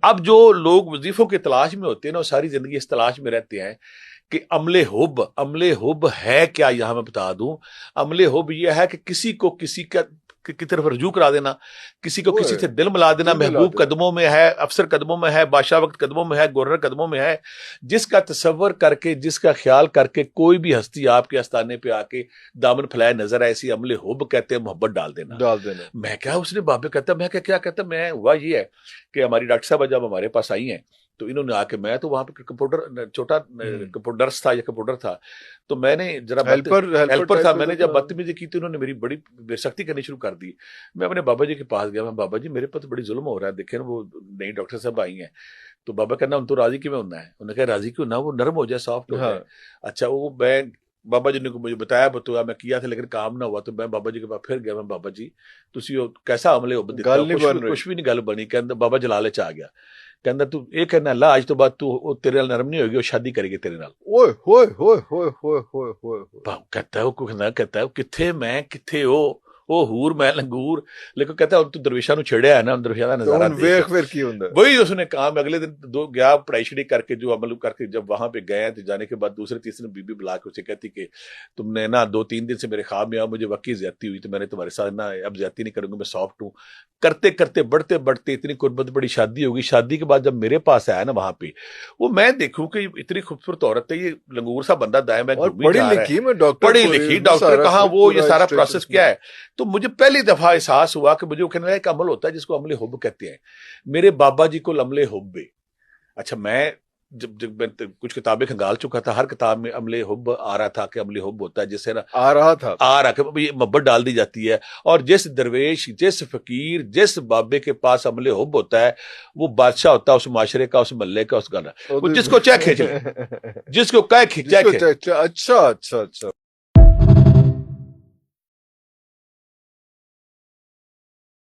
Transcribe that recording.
اب جو لوگ وظیفوں کی تلاش میں ہوتے ہیں نا وہ ساری زندگی اس تلاش میں رہتے ہیں کہ عمل حب ہے کیا. یہاں میں بتا دوں عمل حب یہ ہے کہ کسی کو کسی کی طرف رجوع کرا دینا, کسی کو کسی سے دل ملا دینا. محبوب قدموں میں ہے, افسر قدموں میں ہے, بادشاہ وقت قدموں میں ہے, گورنر قدموں میں ہے. جس کا تصور کر کے, جس کا خیال کر کے کوئی بھی ہستی آپ کے آستانے پہ آ کے دامن پھیلائے نظر آئے, اسی عمل حب کہتے ہیں, محبت ڈال دینا. میں کیا اس نے بابے کہتا, میں کیا کہتا, میں ہوا یہ ہے کہ ہماری ڈاکٹر صاحبہ جب ہمارے پاس آئی ہیں تو انہوں نے آ کے, میں تو وہاں پہ کمپیوٹر چھوٹا کمپیوٹرس تھا یا کمپیوٹر تھا, تو میں نے ذرا ہیلپر تھا, میں نے جب بدتمیزی کی تھی انہوں نے میری بڑی بے سختی کرنی شروع کر دی. میں اپنے بابا جی کے پاس گیا, میں بابا جی میرے پاس بڑی ظلم ہو رہا ہے, دیکھیں وہ نئی ڈاکٹر صاحب آئی ہیں. تو بابا کہنا ان تو راضی کیوں ہونا ہے, انہوں نے کہا راضی کیوں نہ, وہ نرم ہو جائے, سافٹ ہو جائے. اچھا وہ میں بابا جی نے مجھے بتایا میں کیا تھا لیکن کام نہ ہوا, تو میں بابا جی کے پاس پھر گیا. میں بابا جی تسی کیسا عملے کچھ بھی نہیں گل بنی. کہ بابا جلالے چ آ گیا, کہ تو یہ کہنا اللہ آج تو بعد تو تیرے نال نرم نہیں ہوگی, وہ شادی کرے گی تیرے نال. کہتا ہے کتھے میں کتھے وہ حور میں لنگور, لیکن کہتا ہے تو درویشاں نو چھڑیا ہے نا, درویشاں دا نظارہ وہی اس نے کام. اگلے دن دو گیا پڑھائی شڑی کر کے, جو عمل کر کے جب وہاں پہ گئے تو جانے کے بعد دوسرے تیسرے بی بی بلا کے اسے کہتی کہ تم نے نا 2-3 دن سے میرے خواب میں آؤ, مجھے واقعی زیادتی ہوئی, تو میں نے تمہارے ساتھ نا اب زیادتی نہیں کروں گا, میں سافٹ ہوں. کرتے کرتے بڑھتے بڑھتے اتنی قربت بڑی شادی ہوگی. شادی کے بعد جب میرے پاس آیا نا وہاں پہ, وہ میں دیکھوں کہ اتنی خوبصورت عورت ہے, یہ لنگور سا بندہ دائیں میں پڑھی لکھی ڈاکٹر کہاں, وہ یہ سارا پروسیس کیا ہے. تو مجھے پہلی دفعہ احساس ہوا کہ مجھے وہ کہنے ایک عمل ہوتا ہے جس کو عمل حب کہتے ہیں. میرے بابا جی کو عمل حب. اچھا میں جب میں کچھ کتابیں کھنگال چکا تھا, ہر کتاب میں عمل حب آ رہا تھا کہ عمل حب ہوتا ہے, جس سے نا آ رہا کہ یہ محبت ڈال دی جاتی ہے. اور جس درویش, جس فقیر, جس بابے کے پاس عمل حب ہوتا ہے وہ بادشاہ ہوتا ہے اس معاشرے کا, اس محلے کا, اس کا, وہ جس کو چاہے کھینچ لے, جس کو کہے کھینچ. اچھا